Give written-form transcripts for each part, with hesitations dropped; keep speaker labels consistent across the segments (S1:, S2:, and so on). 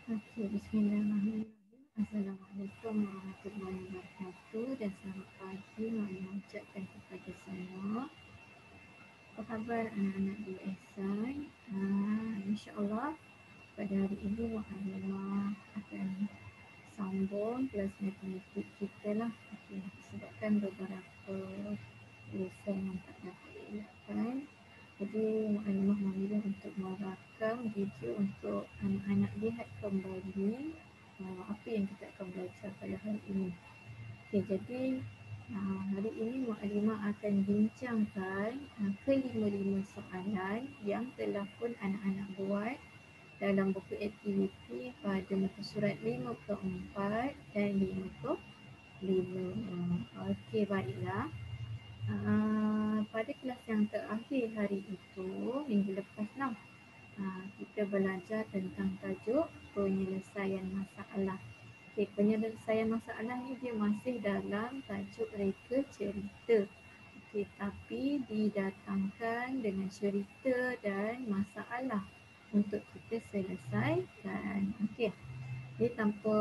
S1: Okey, bismillahirrahmanirrahim. Assalamualaikum warahmatullahi wabarakatuh dan selamat pagi Makna ucapkan kepada semua. Apa khabar anak-anak di SI? InsyaAllah pada hari ini Makna akan sambung kelas matematik kita lah. Okay, disebabkan beberapa lesson yang tak dapat dielakkan. Jadi Maklumat memilih untuk merakam video untuk anak-anak lihat kembali apa yang kita akan belajar pada hari ini. Okay, jadi hari ini Maklumat akan bincangkan kelima-lima soalan yang telah pun anak-anak buat dalam buku aktiviti pada muka surat 54 dan 55. Okey, baiklah. Pada kelas yang terakhir hari itu, minggu lepas lah, kita belajar tentang tajuk penyelesaian masalah. Okay, penyelesaian masalah ni dia masih dalam tajuk reka cerita. Okay, tapi didatangkan dengan cerita dan masalah untuk kita selesaikan. Okey. Jadi tanpa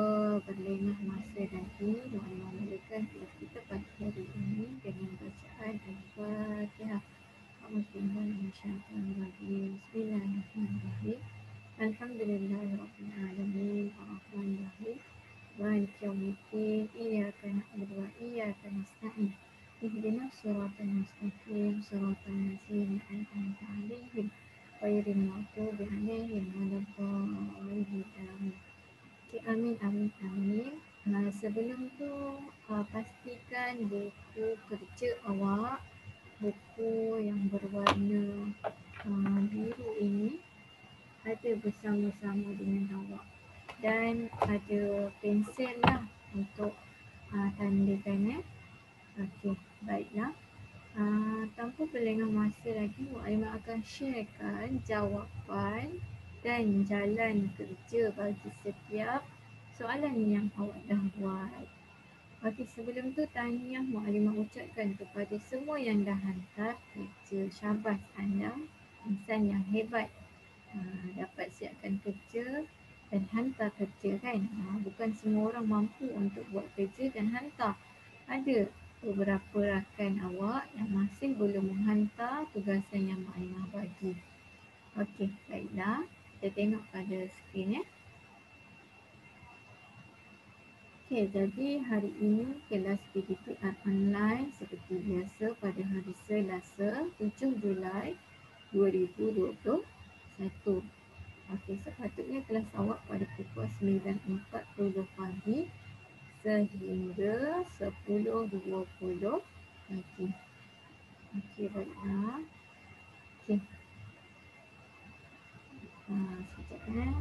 S1: berlengah masa lagi, Maklumat memulakan kelas kita pada hari ini dengan bacaan Al-Fatihah. Bismillahirrahmanirrahim. Alhamdulillahirrahmanirrahim. Ar-Rahmanirrahim. Maliki yaumiddin. Iyyaka na'budu wa iyyaka nasta'in. Ihdinas siratal mustaqim. Siratal ladzina an'amta 'alaihim ghairil maghdubi 'alaihim waladdallin. Okay, amin. Sebelum tu pastikan buku kerja awak, buku yang berwarna biru ini ada bersama-sama dengan awak dan ada pensel lah untuk tandakan. Okey, baiklah. Tanpa berlengah masa lagi, Maklumat akan sharekan jawapan dan jalan kerja bagi setiap soalan yang awak dah buat. Okey, sebelum tu tahniah Maklumat ucapkan kepada semua yang dah hantar kerja. Syabas anda, insan yang hebat. Dapat siapkan kerja dan hantar kerja kan. Bukan semua orang mampu untuk buat kerja dan hantar. Ada beberapa rakan awak yang masih belum menghantar tugasan yang Maklumat bagi. Okey, baiklah. Kita tengok pada skrin ya. Okey, jadi hari ini kelas PDPR online seperti biasa pada hari Selasa 7 Julai 2021. Okey, sepatutnya kelas awak pada pukul 9.40 pagi sehingga 10.20 pagi. Okey, baiklah. Okey. Sekejap.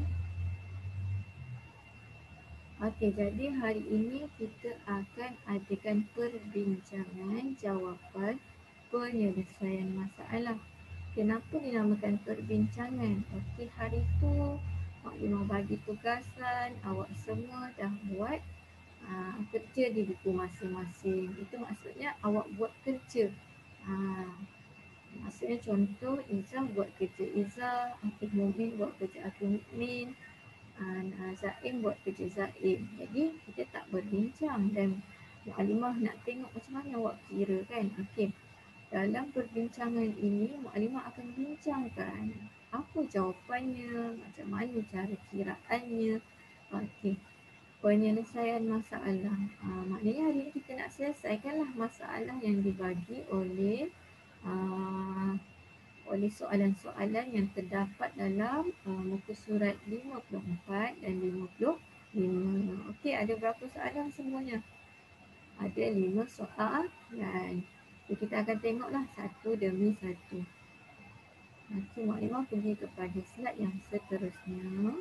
S1: Okey, jadi hari ini kita akan adakan perbincangan jawapan penyelesaian masalah. Kenapa dinamakan perbincangan? Okey, hari tu Maklumat bagi tugasan, awak semua dah buat kerja di buku masing-masing. Itu maksudnya awak buat kerja. Maksudnya contoh Izzah buat kerja Izzah, Akif Mubin buat kerja Akif Mubin, Zaim buat kerja Zaim. Jadi kita tak berbincang dan Maklumat nak tengok macam mana awak kira kan. Okey. Dalam perbincangan ini Maklumat akan bincangkan apa jawapannya, macam mana cara kiraannya. Okey. Penyelesaian masalah. Maknanya hari ini kita nak selesaikanlah masalah yang dibagi oleh soalan-soalan yang terdapat dalam muka surat 54 dan 55. Okey, ada berapa soalan semuanya? Ada 5 soalan. Jadi kita akan tengoklah satu demi satu. Nanti Maklumat pergi kepada slide yang seterusnya.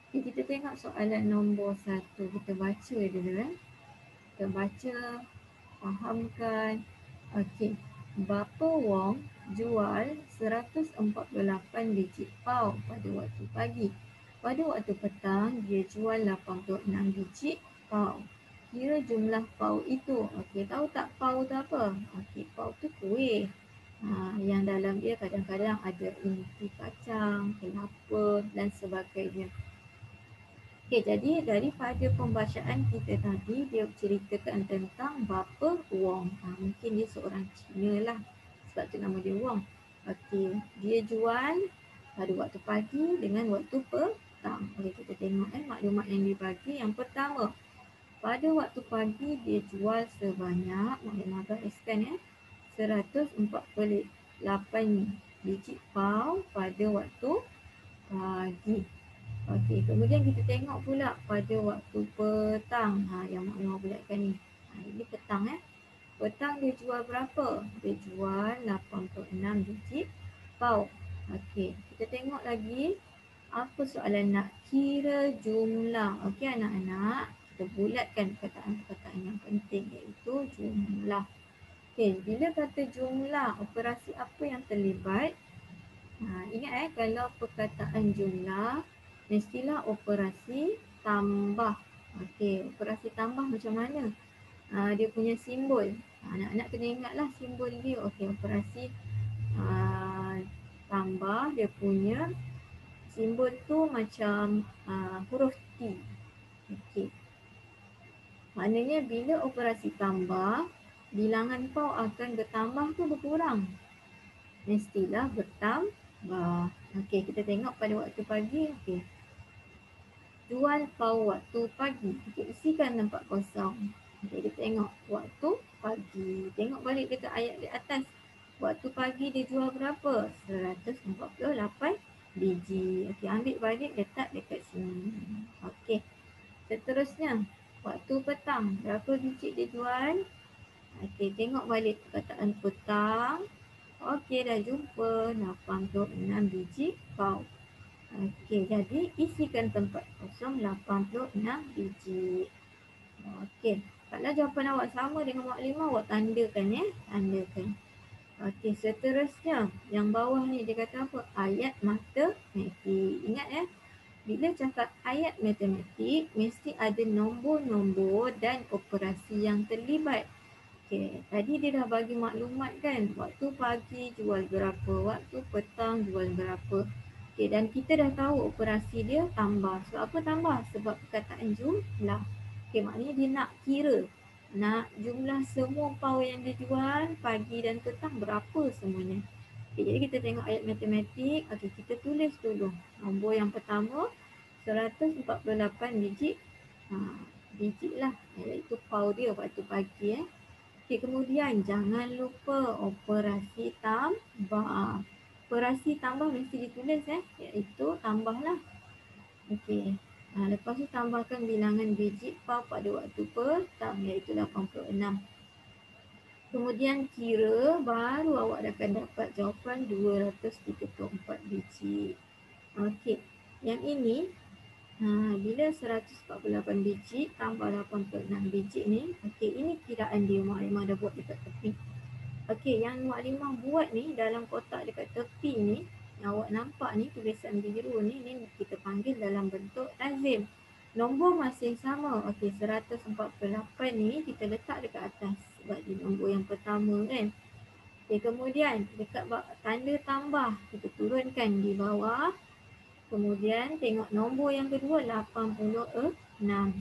S1: Okay, kita tengok soalan nombor 1. Kita baca dulu. Kita baca, fahamkan. Okey. Bapa Wong jual 148 biji pau pada waktu pagi. Pada waktu petang, dia jual 86 biji pau. Kira jumlah pau itu. Okey, tahu tak pau tu apa? Okey, pau tu kuih. Yang dalam dia kadang-kadang ada inti kacang, kelapa dan sebagainya. Okey, jadi daripada pembacaan kita tadi, dia ceritakan tentang Bapa Wong. Mungkin dia seorang Cina lah, sebab tu nama dia Wong. Okey, dia jual pada waktu pagi dengan waktu petang. Okey, kita tengok maklumat yang dibagi. Yang pertama, pada waktu pagi dia jual sebanyak, maklumat gariskan 148 biji pau pada waktu pagi. Okey, kemudian kita tengok pula pada waktu petang. Yang maklumat bulatkan ni. Ini petang Petang dia jual berapa? Dia jual 86 biji pau. Okey, kita tengok lagi. Apa soalan nak kira jumlah? Okey anak-anak, kita bulatkan perkataan-perkataan yang penting iaitu jumlah. Okey, bila kata jumlah, operasi apa yang terlibat? Ingat kalau perkataan jumlah mestilah operasi tambah. Okey, operasi tambah macam mana? Dia punya simbol. Anak-anak kena ingatlah simbol dia. Okey, operasi tambah dia punya simbol tu macam huruf T. Okey. Maknanya bila operasi tambah, bilangan pau akan bertambah ke berkurang? Mestilah bertambah. Okey, kita tengok pada waktu pagi. Okey. Jual pau waktu pagi. Kita isikan tempat kosong. Okey, kita tengok waktu pagi. Tengok balik dekat ayat di atas. Waktu pagi dia jual berapa? 148 biji. Okey, ambil balik letak dekat sini. Okey. Seterusnya, waktu petang. Berapa biji dia jual? Okey, tengok balik perkataan petang. Okey, dah jumpa 86 biji pau. Okey, jadi isikan tempat kosong 86 biji. Okey, kalau jawapan awak sama dengan maklimah, awak tandakan tandakan. Okey, seterusnya yang bawah ni dia kata apa? Ayat matematik. Ingat bila cakap ayat matematik mesti ada nombor-nombor dan operasi yang terlibat. Okey, tadi dia dah bagi maklumat kan, waktu pagi jual berapa, waktu petang jual berapa. Okey, dan kita dah tahu operasi dia tambah. Sebab apa tambah? Sebab perkataan jumlah. Okey, maknanya dia nak kira. Nak jumlah semua pau yang dia jual pagi dan petang berapa semuanya. Okey, jadi kita tengok ayat matematik. Okey, kita tulis dulu. Nombor yang pertama 148 biji. Biji lah, iaitu pau dia waktu pagi Okey, kemudian jangan lupa operasi tambah. Operasi tambah mesti ditulis iaitu tambahlah. Okey. Lepas tu tambahkan bilangan biji pau pada waktu petang iaitu 86. Kemudian kira baru awak akan dapat jawapan 234 biji. Okey. Yang ini bila 148 biji tambah 86 biji ni, okey, ini kiraan dia. Maklimah dah buat dekat tepi. Okey, yang maklimah buat ni dalam kotak dekat tepi ni, yang awak nampak ni tulisan biru ni kita panggil dalam bentuk lazim. Nombor masih sama. Okey, 148 ni kita letak dekat atas sebab dia nombor yang pertama kan. Okey, kemudian dekat tanda tambah kita turunkan di bawah. Kemudian tengok nombor yang kedua 86.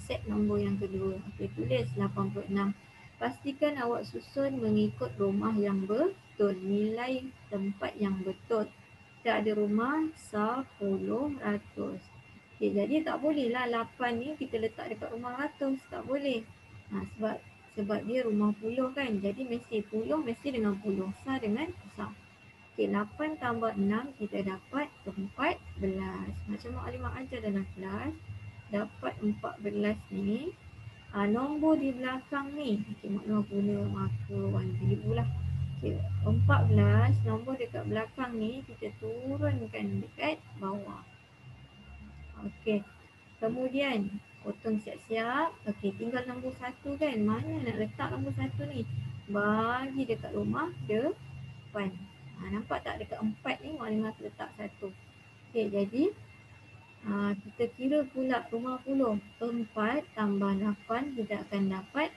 S1: Set nombor yang kedua. Okey, tulis 86. Pastikan awak susun mengikut rumah yang betul. Nilai tempat yang betul. Kita ada rumah 10 ratus. Okey, jadi tak bolehlah 8 ni kita letak dekat rumah ratus. Tak boleh. Sebab dia rumah puluh kan. Jadi mesti puluh mesti dengan puluh. Sah dengan sah. Okey, 8 tambah 6 kita dapat 14. Macam maklimah ajar dalam kelas, dapat 14 ni. Nombor di belakang ni, okey, maklimah guna marker warna biru lah. Okey, 14, nombor dekat belakang ni kita turunkan dekat bawah. Okey, kemudian potong siap-siap. Okey, tinggal nombor 1 kan. Mana nak letak nombor 1 ni? Bagi dekat rumah depan. Nampak tak dekat 4 ni maklimah letak 1. Okey, jadi kita kira pula rumah puluh. 4 tambah 8 kita akan dapat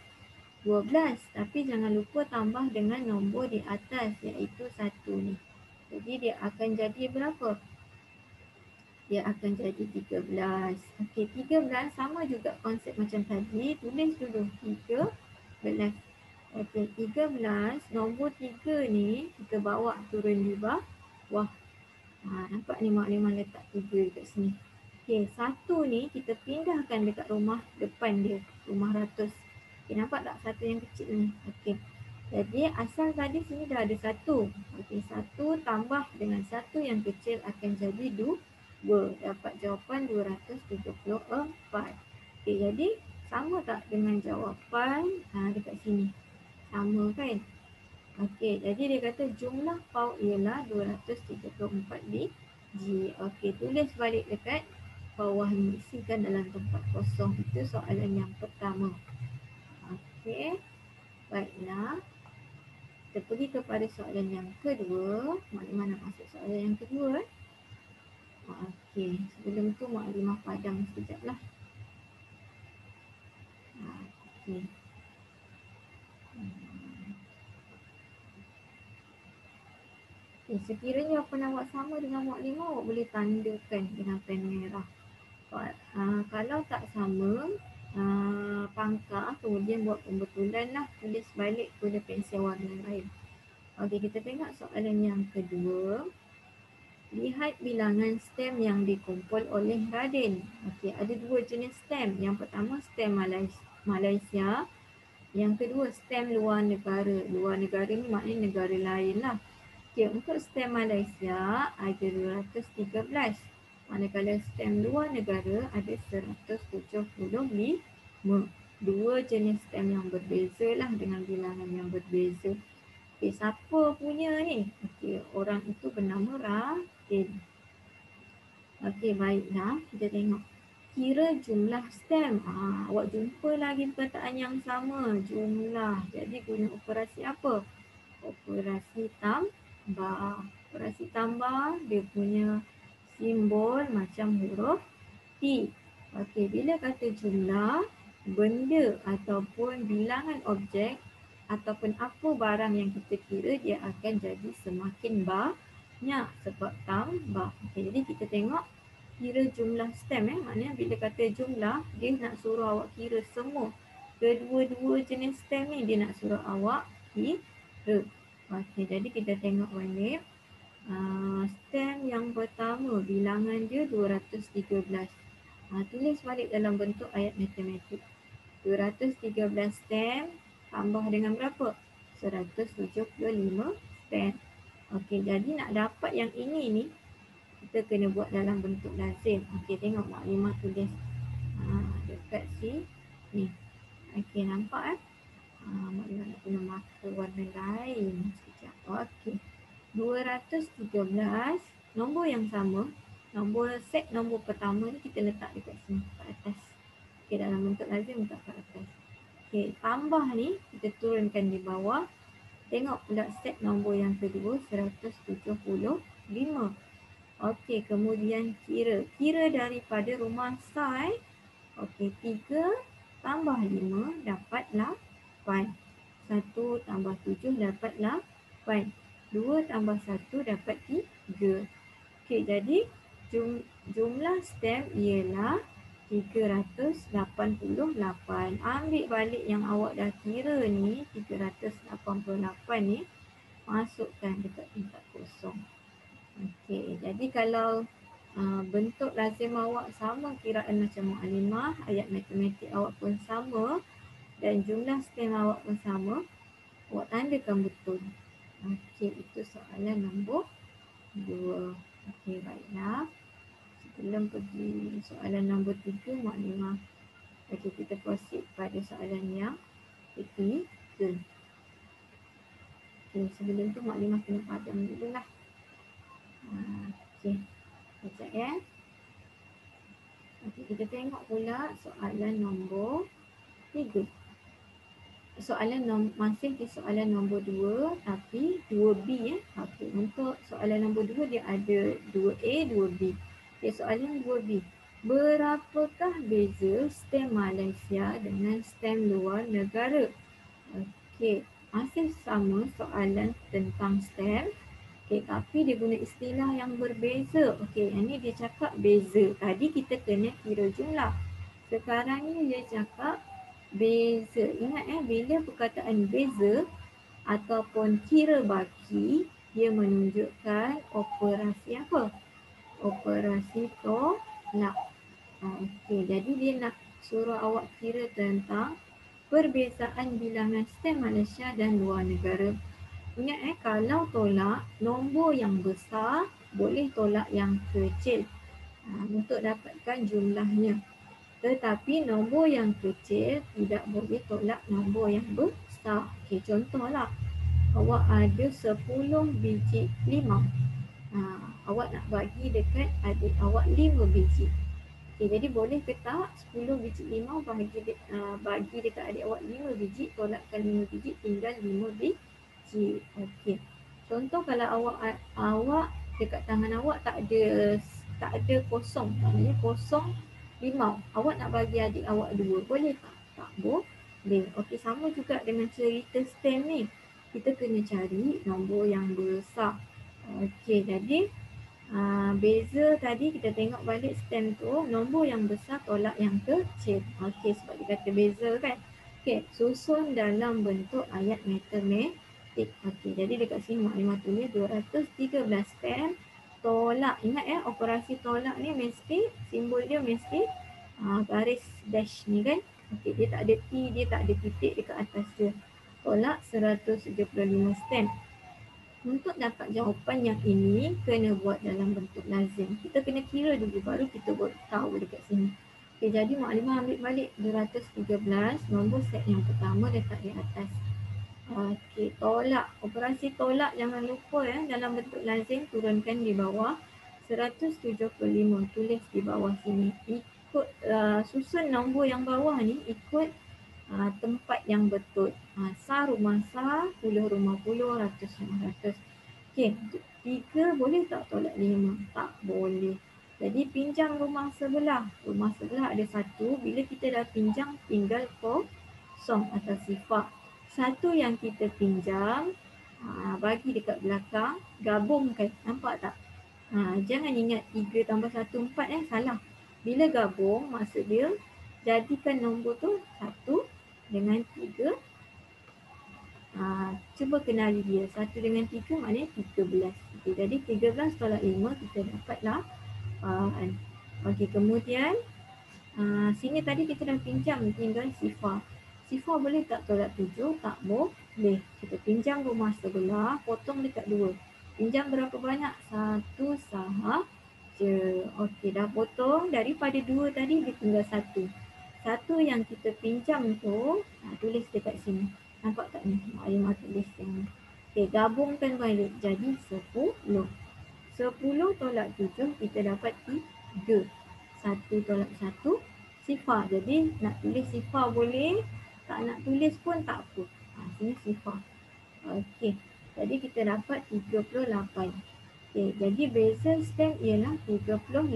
S1: 12. Tapi jangan lupa tambah dengan nombor di atas iaitu 1 ni. Jadi dia akan jadi berapa? dia akan jadi 13. Okey, 13 sama juga konsep macam tadi. Tulis dulu 13. Okey, 13, nombor 3 ni kita bawa turun di bawah. Nampak ni maklumat letak 3 dekat sini. Okey, 1 ni kita pindahkan dekat rumah depan dia, rumah ratus. Okey, nampak tak satu yang kecil ni? Okey. Jadi asal tadi sini dah ada 1. Okey, 1 tambah dengan 1 yang kecil akan jadi 2. Dapat jawapan 274. Okey, jadi sama tak dengan jawapan dekat sini? Sama kan? Okey, jadi dia kata jumlah paut ialah 234 biji. Okey, tulis balik dekat bawah ni, isikan dalam tempat kosong. Itu soalan yang pertama. Okey, baiklah. Kita pergi kepada soalan yang kedua. Mana masuk soalan yang kedua? Okey, sebelum tu maklumat padang sekejap lah. Okey. Sekiranya apa nak buat sama dengan maklumat, awak boleh tandakan dengan pen merah. Kalau tak sama, pangkah kemudian buat pembetulan lah, tulis balik guna pensel warna lain. Okey, kita tengok soalan yang kedua. Lihat bilangan stem yang dikumpul oleh Radin. Okey, ada 2 jenis stem. Yang pertama stem Malaysia. Yang kedua stem luar negara. Luar negara ni maknanya negara lain lah. Okey, untuk stem Malaysia ada 213. Manakala stem luar negara ada 175. Dua jenis stem yang berbeza lah dengan bilangan yang berbeza. Okey, siapa punya ni? Okey, orang itu bernama Radin. Okey, baiklah. Kita tengok. Kira jumlah stem. Awak jumpa lagi perkataan yang sama. Jumlah. Jadi guna operasi apa? Operasi tambah. Operasi tambah dia punya simbol macam huruf T. Okey, bila kata jumlah, benda ataupun bilangan objek ataupun apa barang yang kita kira dia akan jadi semakin banyak sebab tambah. Okey, jadi kita tengok kira jumlah stem maknanya bila kata jumlah dia nak suruh awak kira semua. Kedua-dua jenis stem ni dia nak suruh awak kira. Okey, jadi kita tengok balik. Stem yang pertama bilangan dia 213. Tulis balik dalam bentuk ayat matematik. 213 stem tambah dengan berapa? 175 stem. Okey, jadi nak dapat yang ini ni kita kena buat dalam bentuk lazim. Okey, tengok maklumat tulis dekat sini. Okey, nampak maklumat nak guna marker warna lain sekejap. Okey, 213 nombor yang sama. Set nombor pertama ni kita letak dekat sini kat atas. Okey, dalam bentuk lazim letak kat atas. Okey, tambah ni kita turunkan di bawah. Tengok pula set nombor yang kedua 175. Okey, kemudian kira daripada rumah Sai. Okey, 3 tambah 5 dapat 8. 1 tambah 7 dapat 8. 2 tambah 1 dapat 3. Okey, jadi jumlah stem ialah 388. Ambil balik yang awak dah kira ni, 388 ni, masukkan dekat tempat kosong. Okey, jadi kalau bentuk lazim awak sama, kiraan macam mukadimah, ayat matematik awak pun sama dan jumlah stem awak pun sama, awak tandakan betul. Okey, itu soalan nombor 2. Okey, baiklah. Sebelum pergi soalan nombor 3, maklumat. Okey, kita proceed pada soalan yang ketiga. Okey, sebelum tu maklumat kena padam dulu lah. Okey, sekejap ya. Okey, kita tengok pula soalan nombor 3. Masih di soalan nombor 2 tapi 2B ya. Okey, untuk soalan nombor 2 dia ada 2A, 2B. Okey, soalan 2B. Berapakah beza stem Malaysia dengan stem luar negara? Okey, masih sama soalan tentang stem. Okay, tapi dia guna istilah yang berbeza. Okay, yang ni dia cakap beza. Tadi kita kena kira jumlah. Sekarang ni dia cakap beza. Ingat bila perkataan beza ataupun kira bagi, dia menunjukkan operasi apa? Operasi tolak. Okey, jadi dia nak suruh awak kira tentang perbezaan bilangan stem Malaysia dan luar negara. Ingat kalau tolak nombor yang besar boleh tolak yang kecil untuk dapatkan jumlahnya. Tetapi nombor yang kecil tidak boleh tolak nombor yang besar. Okey, contohlah awak ada 10 biji limau. Awak nak bagi dekat adik awak 5 biji. Okay, jadi boleh ke tak 10 biji limau bagi dekat adik awak 5 biji, tolakkan 5 biji, tinggal 5 biji. Okey. Contoh kalau awak dekat tangan awak tak ada kosong, maknanya kosong limau. Awak nak bagi adik awak 2, boleh tak? Tak boleh. Okey, sama juga dengan cerita stem ni. Kita kena cari nombor yang besar. Okey, jadi beza tadi kita tengok balik stem tu, nombor yang besar tolak yang kecil. Okey, sebab dia kata beza kan. Okey, susun dalam bentuk ayat matematik. Okey, jadi dekat sini maklumat tulis 213 stem tolak. Ingat operasi tolak ni mesti simbol dia mesti garis dash ni kan. Okey, dia tak ada T, dia tak ada titik dekat atas dia. Tolak 175 stem. Untuk dapat jawapan yang ini, kena buat dalam bentuk lazim. Kita kena kira dulu, baru kita buat tahu dekat sini. Okay, jadi maklimah ambil balik 213, nombor set yang pertama letak di atas. Okay, tolak. Operasi tolak jangan lupa dalam bentuk lazim, turunkan di bawah. 175, tulis di bawah sini. Ikut susun nombor yang bawah ni, ikut tempat yang betul. Sar rumah sar, puluh rumah puluh, ratus rumah ratus. Okey, 3 boleh tak tolak 5? Tak boleh. Jadi pinjam rumah sebelah. Rumah sebelah ada 1. Bila kita dah pinjam, tinggal kosong atau sifar. 1 yang kita pinjam, bagi dekat belakang, gabungkan. Nampak tak? Jangan ingat 3 tambah 1, 4 salah. Bila gabung, maksud dia jadikan nombor tu 1 dengan 3. Cuba kenali dia. 1 dengan 3 maknanya 13. Okay, jadi 13 tolak 5 kita dapatlah 8. Okey, kemudian sini tadi kita dah pinjam, tinggal sifar. Sifar boleh tak tolak 7? Tak boleh. Kita pinjam rumah sebelah, potong dekat 2. Pinjam berapa banyak? 1 sahaja. Okey, dah potong. Daripada 2 tadi dia tinggal 1. 1 yang kita pinjam tu, tulis dekat sini. Nampak tak ni? Maklimah tulis yang ni. Okay, gabungkan balik. Jadi 10. 10 tolak 7, kita dapat 3. 1 tolak 1, sifar. Jadi nak tulis sifar boleh, tak nak tulis pun tak apa. Sini sifar. Okey, jadi kita dapat 38. Okey, jadi beza stem ialah 38.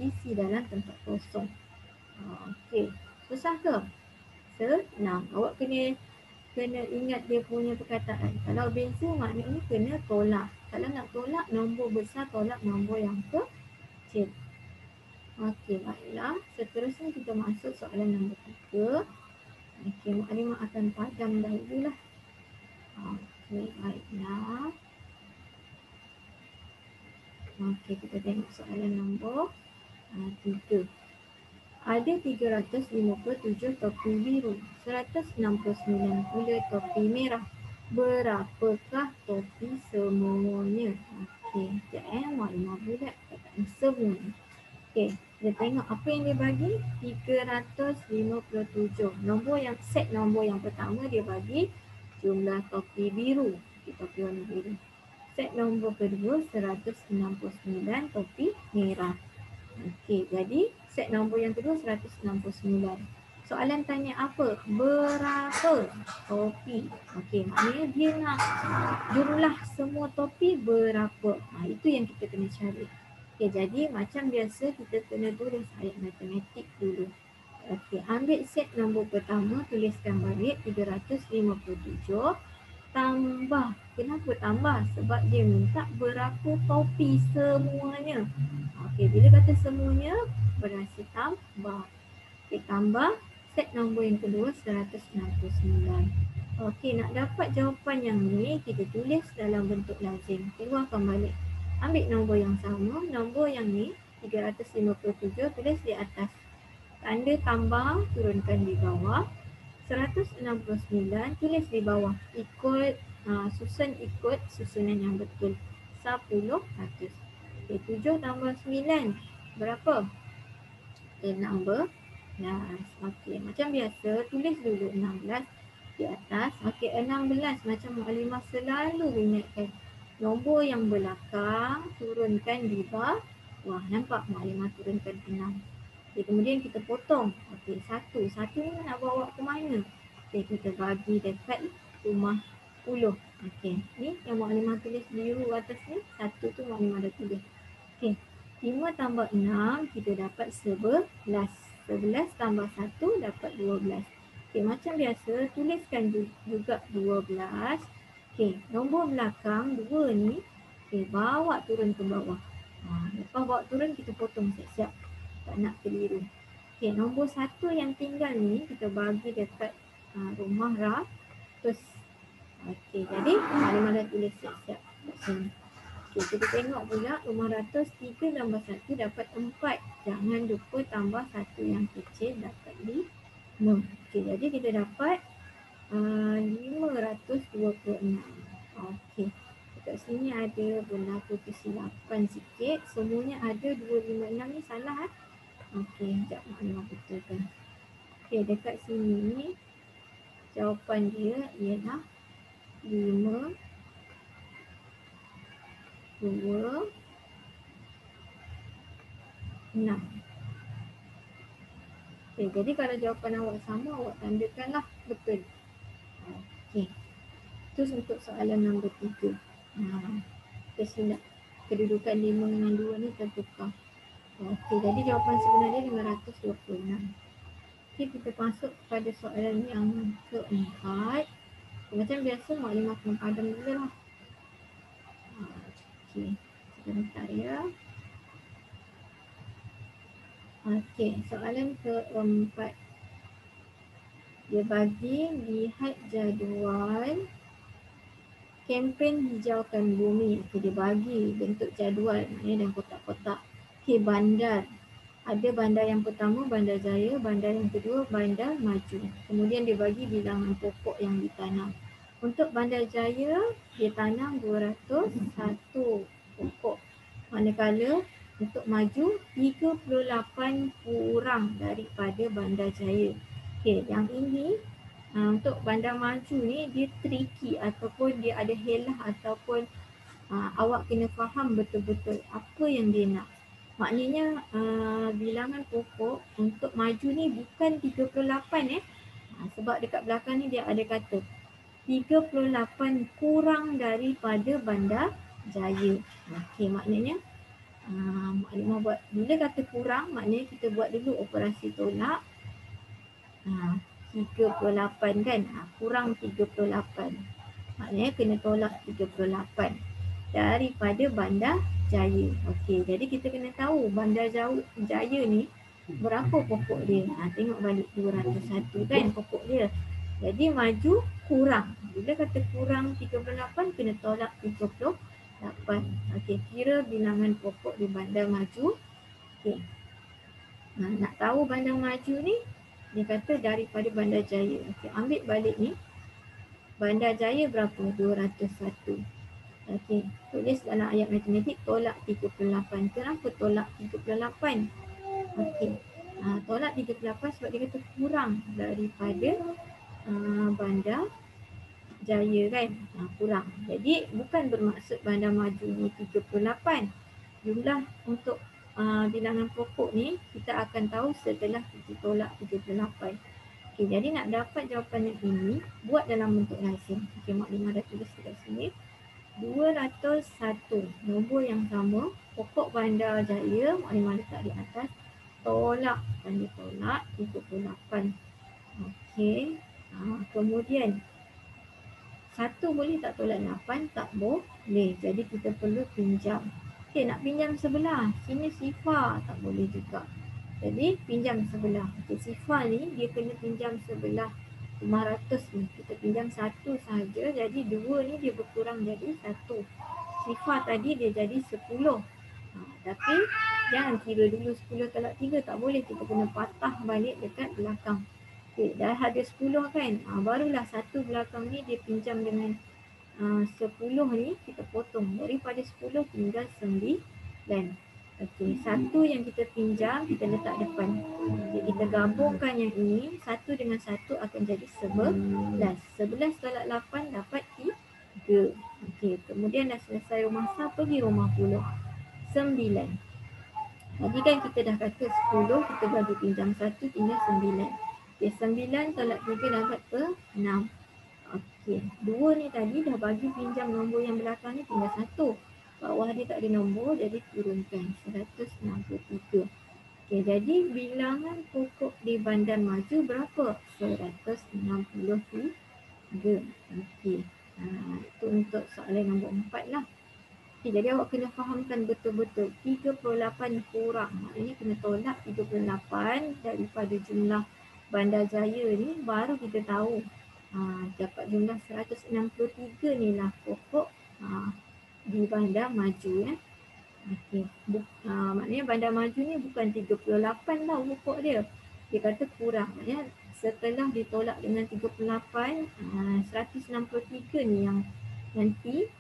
S1: Isi dalam tempat kosong. Okey, susah ke? Senang. Awak kena ingat dia punya perkataan. Kalau beza maknanya kena tolak. Kalau nak tolak nombor besar, tolak nombor yang kecil. Okey, baiklah. Seterusnya kita masuk soalan nombor 3. Okey, maklimah akan padam dahululah. Okey, baiklah. Okey, kita tengok soalan nombor 3. Ada 357 topi biru, 169 pula topi merah. Berapakah topi semuanya? Okey, sekejap maklimah bulat katakan semuanya. Okey, kita tengok apa yang dia bagi. 357. Set nombor yang pertama dia bagi jumlah topi biru. Okay, topi warna biru. Set nombor kedua 169 topi merah. Okey, jadi set nombor yang kedua 169. Soalan tanya apa? Berapa topi? Okey, maknanya dia nak jumlah semua topi berapa. Itu yang kita kena cari. Okey, jadi macam biasa kita kena tulis ayat matematik dulu. Okey, ambil set nombor pertama, tuliskan balik 357 tambah. Kenapa tambah? Sebab dia minta berapa kopi semuanya. Okey, bila kata semuanya berarti tambah. Okey, tambah set nombor yang kedua 169. Okey, nak dapat jawapan yang ni kita tulis dalam bentuk lazim. Keluarkan balik. Ambil nombor yang sama, nombor yang ni 357 tulis di atas. Tanda tambah turunkan di bawah. 169 tulis di bawah. Ikut susun ikut susunan yang betul. 10 ratus. Okay, 7 tambah 9 berapa? 16. Okey, macam biasa tulis dulu 16 di atas. Okey, 16 macam Mukadimah selalu ingatkan. Nombor yang belakang turunkan di bawah. Wah, nampak Mukadimah turunkan 6. Okay, kemudian kita potong. Okey, satu ni nak bawa ke mana? Okey, kita bagi dekat rumah 10. Okey, ni yang Mukadimah tulis biru atas ni, satu tu Mukadimah dah tulis. Okey, 5 tambah 6 kita dapat 11. 11 tambah 1 dapat 12. Okey, macam biasa tuliskan juga 12. Okey, nombor belakang 2 ni, okey, bawa turun ke bawah. Lepas bawa turun kita potong siap-siap. Tak nak keliru. Okey, nombor 1 yang tinggal ni kita bagi dekat rumah ratus. Okey, jadi Mukadimah dah tulis siap-siap kat sini. Okey, kita tengok pula rumah ratus 3 tambah 1 dapat 4. Jangan lupa tambah 1 yang kecil dapat 5. Okey, jadi kita dapat 526. Okey, dekat sini ada berlaku kesilapan sikit. Semuanya ada 256 ni salah Okey, sekejap Mukadimah betulkan. Okey, dekat sini ni jawapan dia ialah 5 2 6. Okey, jadi kalau jawapan awak sama, awak tandakanlah betul. Okey, terus untuk soalan nombor 3. Tersilap. Kedudukan 5 dengan 2 ni tertukar. Okey, jadi jawapan sebenarnya 526. Okey, kita masuk pada soalan yang keempat. Macam biasa, Mukadimah kena padam dulu lah. Okey, sebentar ya. Okey, soalan keempat. Dia bagi lihat jadual kempen hijaukan bumi. Okey, dia bagi bentuk jadual dan kotak-kotak. Okey, bandar. Ada bandar yang pertama, Bandar Jaya. Bandar yang kedua, Bandar Maju. Kemudian dia bagi bilangan pokok yang ditanam. Untuk Bandar Jaya, dia tanam 201 pokok. Manakala untuk Maju, 38 kurang daripada Bandar Jaya. Okey, yang ini untuk Bandar Maju ni dia tricky ataupun dia ada helah ataupun awak kena faham betul-betul apa yang dia nak. Maknanya bilangan pokok untuk Maju ni bukan 38 sebab dekat belakang ni dia ada kata 38 kurang daripada Bandar Jaya. Okey, maknanya Mukadimah buat bila kata kurang, maknanya kita buat dulu operasi tolak. 38 kan, kurang 38. Maknanya kena tolak 38 daripada Bandar Jaya. Okey, jadi kita kena tahu Bandar Jaya ni berapa pokok dia. Tengok balik 201 kan pokok dia. Jadi Maju kurang. Bila kata kurang 38 kena tolak 38. Okey, kira bilangan pokok di Bandar Maju. Okey. Nak tahu Bandar Maju ni dia kata daripada Bandar Jaya. Okey, ambil balik ni. Bandar Jaya berapa? 201. Okey, tulis dalam ayat matematik tolak 38. Kenapa tolak 38? Okey. Tolak 38 sebab dia kata kurang daripada Bandar Jaya kan. Kurang. Jadi bukan bermaksud Bandar Maju ni 38. Jumlah untuk bilangan pokok ni kita akan tahu setelah kita tolak 38. Okey, jadi nak dapat jawapan yang ini, buat dalam bentuk lazim. Okey, Mukadimah dah tulis dekat sini. 201, nombor yang sama, pokok Bandar Jaya, Mukadimah letak di atas, tolak, tanda tolak 38. Okey, kemudian 1 boleh tak tolak 8? Tak boleh. Jadi kita perlu pinjam. Okey, nak pinjam sebelah. Sini sifar tak boleh juga. Jadi pinjam sebelah. Okey, sifar ni dia kena pinjam sebelah 500 ni. Kita pinjam 1 sahaja. Jadi 2 ni dia berkurang jadi 1. Sifar tadi dia jadi 10. Tapi jangan kira dulu 10 tolak 3. Tak boleh. Kita kena patah balik dekat belakang. Okay, dah ada 10 kan, barulah 1 belakang ni dia pinjam dengan 10 ni kita potong. Daripada 10 tinggal 9. Okey, 1 yang kita pinjam kita letak depan. Jadi kita gabungkan yang ini, 1 dengan 1 akan jadi 11. 11 tolak 8 dapat 3. Okey, kemudian dah selesai rumah sah, pergi rumah puluh. 9. Tadi kan kita dah kata 10, kita bagi pinjam 1 tinggal 9. Okey, 9 tolak 3 dapat ke 6. Okey, 2 ni tadi dah bagi pinjam nombor yang belakang ni tinggal 1. Bawah dia tak ada nombor, jadi turunkan 163. Okey, jadi bilangan pokok di bandar maju berapa? 163. Okey, itu untuk soalan nombor 4 lah. Okay, jadi awak kena fahamkan betul-betul 38 kurang. Maknanya kena tolak 38 daripada jumlah Bandar Jaya ni, baru kita tahu dapat jumlah 163 ni lah pokok di Bandar Maju ya. Okay. Maknanya Bandar Maju ni bukan 38 lah pokok dia. Dia kata kurang. Maknanya setelah ditolak dengan 38, 163 ni yang nanti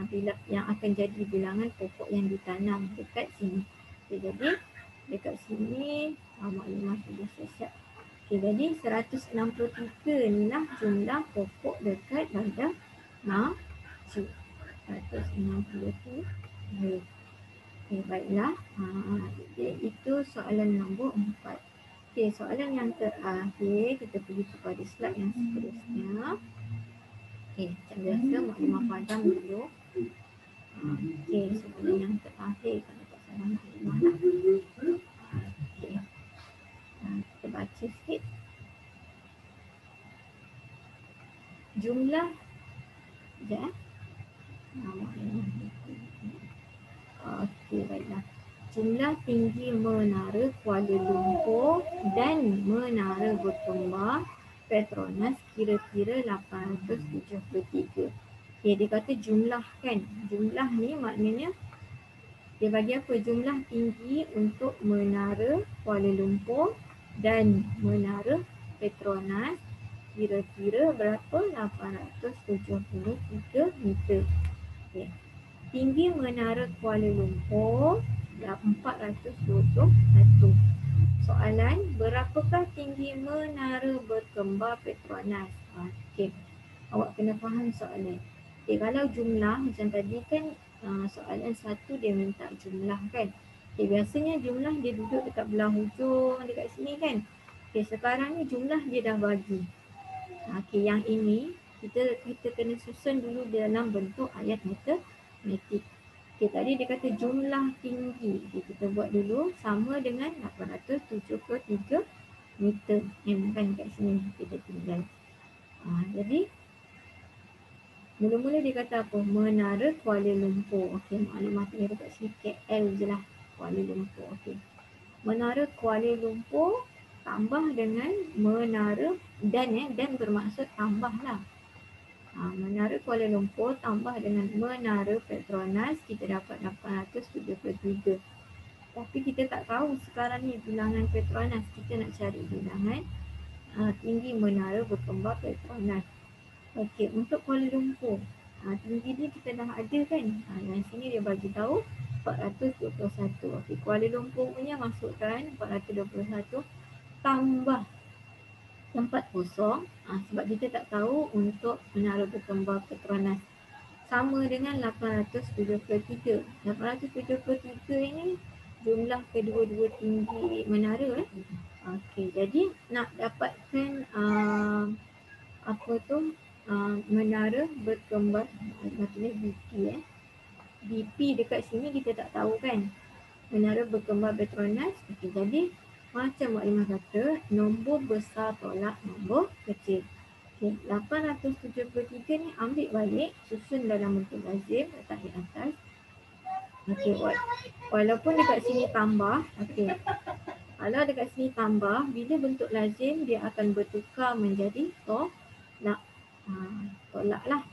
S1: bila yang akan jadi bilangan pokok yang ditanam dekat sini. Okay, jadi dekat sini maklumat sudah siap. Okay, jadi 163 ni lah jumlah pokok dekat Bandar Maju. 163. Okay, baiklah. Jadi itu soalan nombor 4. Okay, soalan yang terakhir, kita pergi kepada slide yang seterusnya. Okay, macam biasa maklumat padam dulu. Okay, soalan yang terakhir kalau tak salah maklumat lah. Okay, kita baca sikit. Jumlah okey, baiklah. Jumlah tinggi menara Kuala Lumpur dan menara berkembar Petronas kira-kira 873. Okay, dia kata jumlah kan. Jumlah ni maknanya dia bagi apa? Jumlah tinggi untuk menara Kuala Lumpur dan menara Petronas kira-kira berapa? 873 meter. Okay. Tinggi menara Kuala Lumpur 421. Soalan, berapakah tinggi menara berkembar Petronas? Okey, awak kena faham soalan. Okay, kalau jumlah macam tadi kan soalan 1 dia minta jumlah kan. Okay, biasanya jumlah dia duduk dekat belah hujung dekat sini kan. Okay, sekarang ni jumlah dia dah bagi. Okay, yang ini kita kena susun dulu dalam bentuk ayat matematik. Okay, tadi dia kata jumlah tinggi. Okay, kita buat dulu sama dengan 873 meter. Kan kat sini kita tinggal. Jadi mula-mula dia kata apa? Menara Kuala Lumpur. Okey, maklumatnya dekat sini KL je lah. Kuala Lumpur. Okey. Menara Kuala Lumpur tambah dengan menara dan bermaksud tambah lah. Menara Kuala Lumpur tambah dengan menara Petronas, kita dapat 873. Tapi kita tak tahu sekarang ni bilangan Petronas. Kita nak cari bilangan tinggi menara berkembar Petronas. Okey, untuk Kuala Lumpur tinggi ni kita dah ada kan. Yang sini dia bagi tahu 421. Okey, Kuala Lumpur punya masukkan 421 tambah tempat kosong sebab kita tak tahu untuk menara berkembar Petronas sama dengan 873. 873 ini jumlah kedua-dua tinggi menara. Okey, jadi nak dapatkan menara berkembar maksudnya BP BP dekat sini kita tak tahu kan. Menara berkembar Petronas. Okey, jadi macam maklumat kata, nombor besar tolak nombor kecil. Okey, 873 ni ambil balik, susun dalam bentuk lazim, letak di atas. Okey, walaupun dekat sini tambah, okey. Kalau dekat sini tambah, bila bentuk lazim dia akan bertukar menjadi tolak. Tolak lah.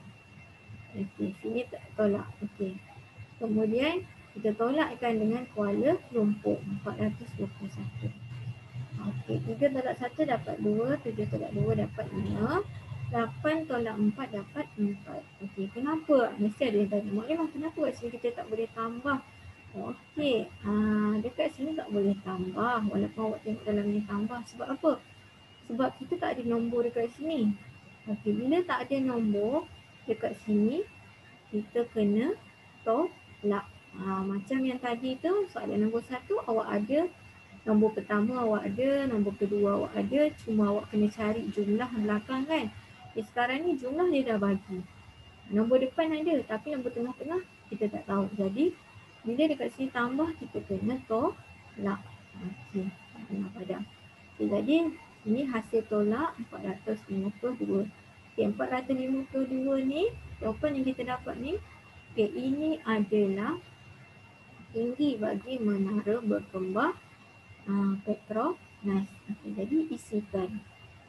S1: Okey, sini tolak. Okey. Kemudian kita tolakkan dengan Kuala Lumpur 421. Okey, 3 tolak 1 dapat 2, 7 tolak 2 dapat 5, 8 tolak 4 dapat 4. Okey, kenapa? Mesti ada yang tanya, Mak kenapa kat sini kita tak boleh tambah? Okey, dekat sini tak boleh tambah walaupun awak tengok dalam ni tambah. Sebab apa? Sebab kita tak ada nombor dekat sini. Okey, bila tak ada nombor dekat sini, kita kena tolak. Macam yang tadi tu, soalan nombor 1 awak ada, nombor pertama awak ada, nombor kedua awak ada, cuma awak kena cari jumlah belakang kan. Sekarang ni jumlah dia dah bagi. Nombor depan ada tapi nombor tengah-tengah kita tak tahu. Jadi bila dekat sini tambah kita kena tolak. Okey, tengah padam. Okay, jadi ini hasil tolak 452. Okey, 452 ni jawapan yang kita dapat ni. Okey, ini adalah tinggi bagi menara berkembang Petronas. Okay, jadi isikan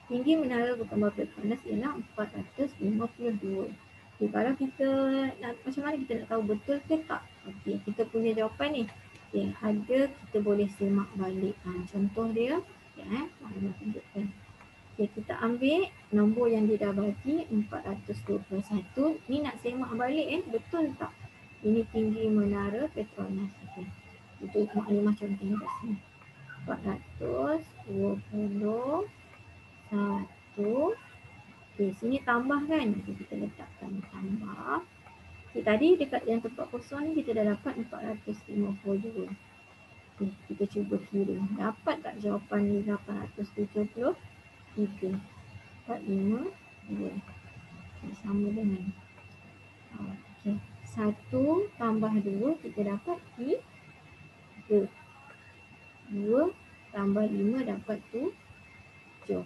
S1: tinggi menara berkembang Petronas ialah 452. Okay, kalau kita nak, macam mana kita nak tahu betul ke tak? Okay, kita punya jawapan ni. Okay, ada, kita boleh semak balik. Contoh dia. Okay, nak tunjukkan. Okay, kita ambil nombor yang dia dah bagi 421. Ni nak semak balik betul tak? Ini tinggi menara Petronas. Okay. Itu maknanya contohnya kat sini. 421. Okey, sini tambah kan? Jadi kita letakkan tambah. Okey, tadi dekat yang tempat kosong ni kita dah dapat 452. Okey, kita cuba kira. Dapat tak jawapan ni 873? 452. Okay, sama dengan. Okey, 1 tambah 2 kita dapat 3. 2 tambah 5 dapat 7.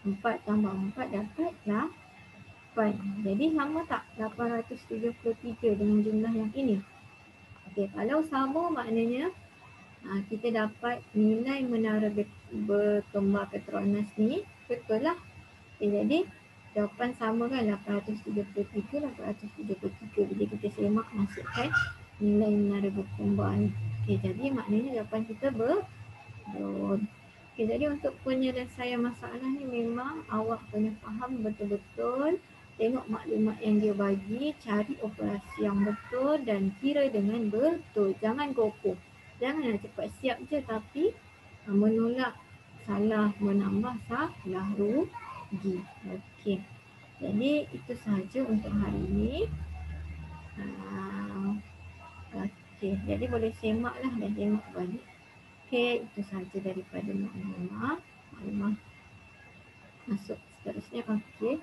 S1: 4 tambah 4 dapat 8. Jadi sama tak 873 dengan jumlah yang ini? Okey, kalau sama maknanya kita dapat nilai menara berkembang Petronas ni betul lah. Okay, jadi jawapan sama kan 873, 873. Bila kita semak masukkan nilai menara berkembang ni. Okay, jadi maknanya jawapan kita betul. Okay, jadi untuk penyelesaian masalah ni memang awak kena faham betul-betul, tengok maklumat yang dia bagi, cari operasi yang betul dan kira dengan betul. Jangan gopoh. Jangan cepat siap je tapi menolak salah, menambah salah rugi. Okey. Jadi itu sahaja untuk hari ini. Okey, jadi boleh semaklah dan tengok balik. Okey, itu sahaja daripada maklumat masuk seterusnya. Okey.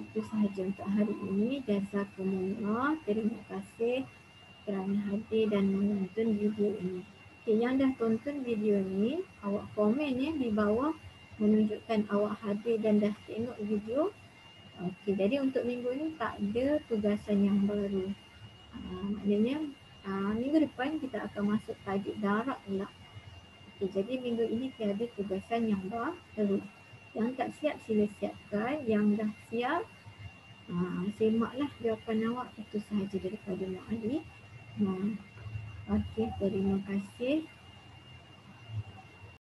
S1: Itu sahaja untuk hari ini. Jazakumullah. Terima kasih kerana hadir dan menonton video ini. Okay, yang dah tonton video ni, awak komen di bawah menunjukkan awak hadir dan dah tengok video. Okey, jadi untuk minggu ni tak ada tugasan yang baru. Maknanya minggu depan kita akan masuk tajuk darat pula. Okey, jadi minggu ini tiada tugasan yang baru. Yang tak siap sila siapkan, yang dah siap semaklah jawapan awak. Itu sahaja daripada Mak Ali. Okey, terima kasih.